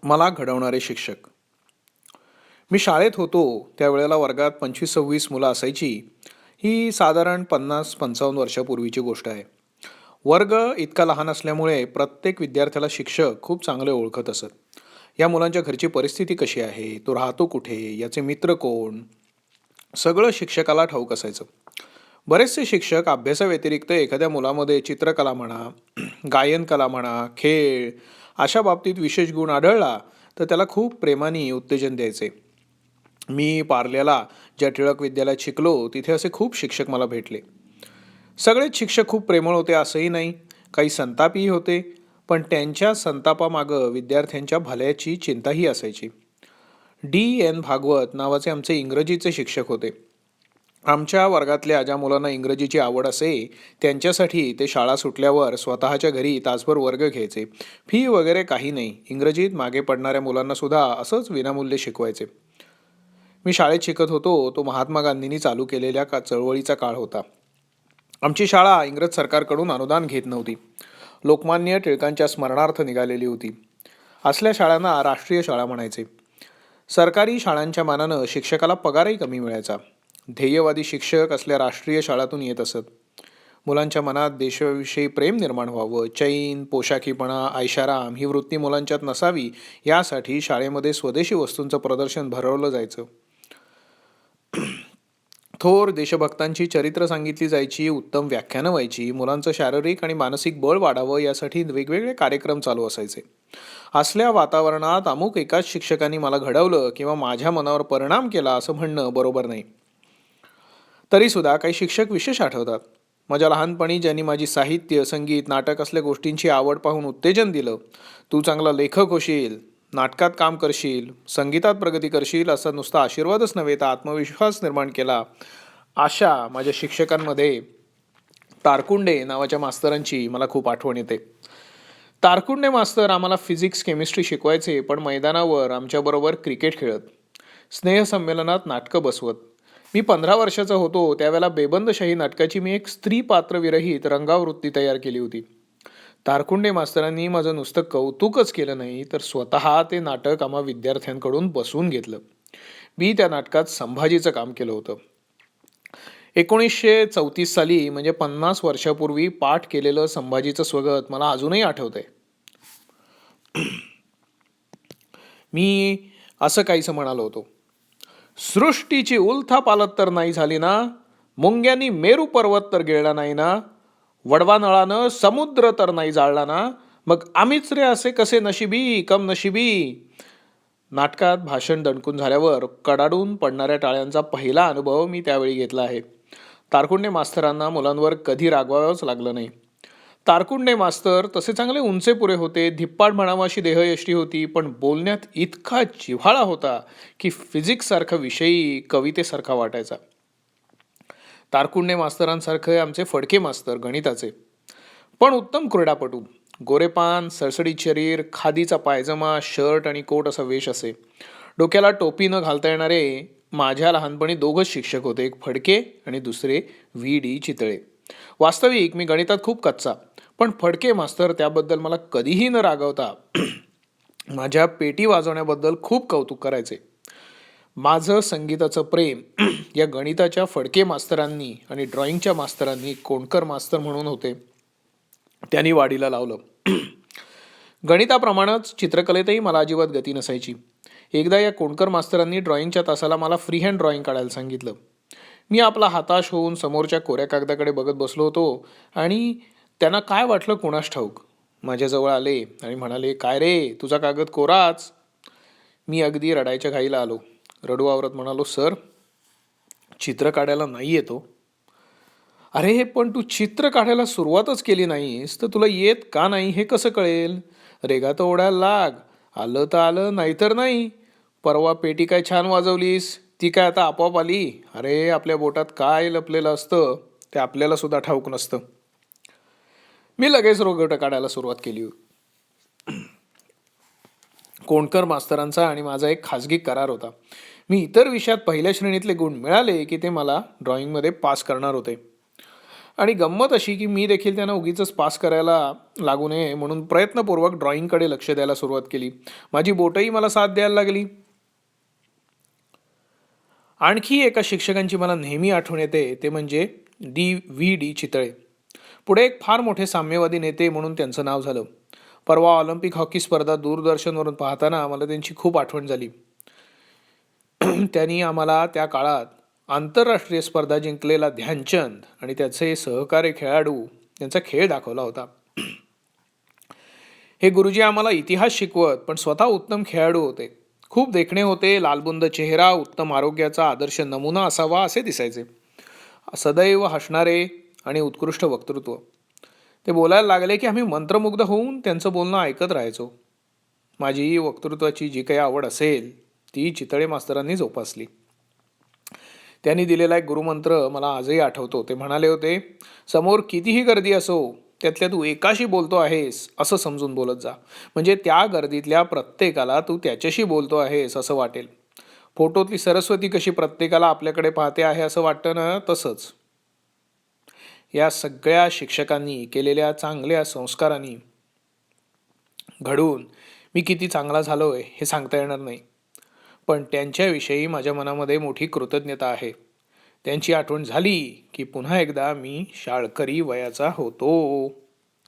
मला घडवणारे शिक्षक. मी शाळेत होतो त्यावेळेला वर्गात 25-26 मुलं असायची. ही साधारण 50-55 वर्षापूर्वीची गोष्ट आहे. वर्ग इतका लहान असल्यामुळे प्रत्येक विद्यार्थ्याला शिक्षक खूप चांगले ओळखत असत. या मुलांच्या घरची परिस्थिती कशी आहे, तो राहतो कुठे, याचे मित्र कोण, सगळं शिक्षकाला ठाऊक असायचं. बरेचसे शिक्षक अभ्यासाव्यतिरिक्त एखाद्या मुलामध्ये चित्रकला म्हणा, गायन कला म्हणा, खेळ अशा बाबतीत विशेष गुण आढळला तर त्याला खूप प्रेमाने उत्तेजन द्यायचे. मी पार्ल्याला ज्या टिळक विद्यालयात शिकलो तिथे असे खूप शिक्षक मला भेटले. सगळेच शिक्षक खूप प्रेमळ होते असंही नाही, काही संतापीही होते. पण त्यांच्या संतापामागं विद्यार्थ्यांच्या भल्याची चिंताही असायची. D.N. भागवत नावाचे आमचे इंग्रजीचे शिक्षक होते. आमच्या वर्गातल्या ज्या मुलांना इंग्रजीची आवड असे त्यांच्यासाठी ते शाळा सुटल्यावर स्वतःच्या घरी तासभर वर्ग घ्यायचे. फी वगैरे काही नाही. इंग्रजीत मागे पडणाऱ्या मुलांना सुद्धा असंच विनामूल्य शिकवायचे. मी शाळेत शिकत होतो तो महात्मा गांधींनी चालू केलेल्या चळवळीचा काळ होता. आमची शाळा इंग्रज सरकारकडून अनुदान घेत नव्हती. लोकमान्य टिळकांच्या स्मरणार्थ निघालेली होती. असल्या शाळांना राष्ट्रीय शाळा म्हणायचे. सरकारी शाळांच्या मानानं शिक्षकाला पगारही कमी मिळायचा. ध्येयवादी शिक्षक असल्या राष्ट्रीय शाळातून येत असत. मुलांच्या मनात देशाविषयी प्रेम निर्माण व्हावं, चैन, पोशाखीपणा, ऐशाराम ही वृत्ती मुलांच्यात नसावी यासाठी शाळेमध्ये स्वदेशी वस्तूंचं प्रदर्शन भरवलं जायचं. थोर देशभक्तांची चरित्र सांगितली जायची, उत्तम व्याख्यानं व्हायची, मुलांचं शारीरिक आणि मानसिक बळ वाढावं यासाठी वेगवेगळे कार्यक्रम चालू असायचे. असल्या वातावरणात अमुक एकाच शिक्षकांनी मला घडवलं किंवा माझ्या मनावर परिणाम केला असं म्हणणं बरोबर नाही. तरीसुद्धा काही शिक्षक विशेष आठवतात. माझ्या लहानपणी ज्यांनी माझी साहित्य, संगीत, नाटक असल्या गोष्टींची आवड पाहून उत्तेजन दिलं. तू चांगला लेखक होशील, नाटकात काम करशील, संगीतात प्रगती करशील असा नुसता आशीर्वादच नव्हे तर आत्मविश्वास निर्माण केला. अशा माझ्या शिक्षकांमध्ये तारकुंडे नावाच्या मास्तरांची मला खूप आठवण येते. तारकुंडे मास्तर आम्हाला फिजिक्स, केमिस्ट्री शिकवायचे, पण मैदानावर आमच्याबरोबर क्रिकेट खेळत, स्नेहसंमेलनात नाटकं बसवत. मी 15 वर्षाचा होतो त्यावेळेला बेबंदशाही नाटकाची मी एक स्त्री पात्रविरहित रंगावृत्ती तयार केली होती. तारकुंडे मास्तरांनी माझं नुसतं कौतुकच केलं नाही तर स्वतः ते नाटक आम्हा विद्यार्थ्यांकडून बसवून घेतलं. मी त्या नाटकात संभाजीचं काम केलं होतं. 1934 साली म्हणजे 50 वर्षापूर्वी पाठ केलेलं संभाजीचं स्वगत मला अजूनही आठवतंय. मी असं काहीसं म्हणालो होतो. सृष्टीची उलथापालत तर नाही झाली ना, मुंग्यांनी मेरू पर्वत तर गिळला नाही ना, वडवा नळानं समुद्र तर नाही जाळला ना, मग आम्हीच रे असे कसे नशिबी कम नशिबी. नाटकात भाषण दणकून झाल्यावर कडाडून पडणाऱ्या टाळ्यांचा पहिला अनुभव मी त्यावेळी घेतला आहे. तारकुंडे मास्तरांना मुलांवर कधी रागवावंच लागलं नाही. तारकुंडे मास्तर तसे चांगले उंचे पुरे होते, धिप्पाड म्हणावा अशी देहयष्टी होती, पण बोलण्यात इतका जिव्हाळा होता की फिजिक्ससारखा विषयी कवितेसारखा वाटायचा. तारकुंडे मास्तरांसारखे आमचे फडके मास्तर गणिताचे, पण उत्तम क्रीडापटू. गोरेपान, सळसळीत शरीर, खादीचा पायजमा, शर्ट आणि कोट असा वेश असे. डोक्याला टोपी न घालता येणारे माझ्या लहानपणी दोघंच शिक्षक होते, एक फडके आणि दुसरे V.D. चितळे. वास्तविक मी गणितात खूप कच्चा, पण फडके मास्तर त्याबद्दल मला कधीही न रागवता माझ्या पेटी वाजवण्याबद्दल खूप कौतुक करायचे. माझं संगीताचं प्रेम या गणिताच्या फडके मास्तरांनी आणि ड्रॉइंगच्या मास्तरांनी, कोणकर मास्तर म्हणून होते, त्यांनी वाढीला लावलं. गणिताप्रमाणेच चित्रकलेतही मला अजिबात गती नसायची. एकदा या कोणकर मास्तरांनी ड्रॉइंगच्या तासाला मला फ्री हँड ड्रॉइंग काढायला सांगितलं. मी आपला हताश होऊन समोरच्या कोऱ्या कागदाकडे बघत बसलो होतो आणि त्यांना काय वाटलं कोणास ठाऊक, माझ्याजवळ आले आणि म्हणाले, काय रे तुझा कागद कोराच. मी अगदी रडायच्या घाईला आलो. रडू आवरत म्हणालो, सर चित्र काढायला नाही येतो. अरे पण तू चित्र काढायला सुरुवातच केली नाहीस तर तुला येत का नाही हे कसं कळेल. रेगा तर ओढायला लाग, आलं तर आलं नाहीतर नाही. परवा पेटी काय छान वाजवलीस, ती काय आता आपोआप आली. अरे आपल्या बोटात काय लपलेलं असतं ते आपल्याला सुद्धा ठाऊक नसतं. मी लगेच रोगट काढायला सुरुवात केली. कोणकर मास्तरांचा आणि माझा एक खाजगी करार होता. मी इतर विषयात पहिल्या श्रेणीतले गुण मिळाले की ते मला ड्रॉइंगमध्ये पास करणार होते. आणि गंमत अशी की मी देखील त्यांना उगीचच पास करायला लागू नये म्हणून प्रयत्नपूर्वक ड्रॉइंगकडे लक्ष द्यायला सुरुवात केली. माझी बोटही मला साथ द्यायला लागली. आणखी एका शिक्षकांची मला नेहमी आठवण येते ते म्हणजे डी चितळे. पुढे एक फार मोठे साम्यवादी नेते म्हणून त्यांचं नाव झालं. परवा ऑलिम्पिक हॉकी स्पर्धा दूरदर्शनवरून पाहताना मला त्यांची खूप आठवण झाली. त्यांनी आम्हाला त्या काळात आंतरराष्ट्रीय स्पर्धा जिंकलेला ध्यानचंद आणि त्याचे सहकारी खेळाडू यांचा खेळ दाखवला होता. हे गुरुजी आम्हाला इतिहास शिकवत पण स्वतः उत्तम खेळाडू होते. खूप देखणे होते, लालबुंद चेहरा, उत्तम आरोग्याचा आदर्श नमुना असावा असे दिसायचे. सदैव हसणारे आणि उत्कृष्ट वक्तृत्व. ते बोलायला लागले की आम्ही मंत्रमुग्ध होऊन त्यांचं बोलणं ऐकत राहायचो. माझी वक्तृत्वाची जी काही आवड असेल ती चितळे मास्तरांनी जोपासली. त्यांनी दिलेला एक गुरुमंत्र मला आजही आठवतो. ते म्हणाले होते, समोर कितीही गर्दी असो त्यातल्या तू एकाशी बोलतो आहेस असं समजून बोलत जा. म्हणजे त्या गर्दीतल्या प्रत्येकाला तू त्याच्याशी बोलतो आहेस असं वाटेल. फोटोतली सरस्वती कशी प्रत्येकाला आपल्याकडे पाहते आहे असं वाटतं ना, तसंच या सगळ्या शिक्षकांनी केलेल्या चांगल्या संस्कारांनी घडून मी किती चांगला झालोय हे सांगता येणार नाही. पण त्यांच्याविषयी माझ्या मनामध्ये मोठी कृतज्ञता आहे. त्यांची आठवण झाली की पुन्हा एकदा मी शाळकरी वयाचा होतो.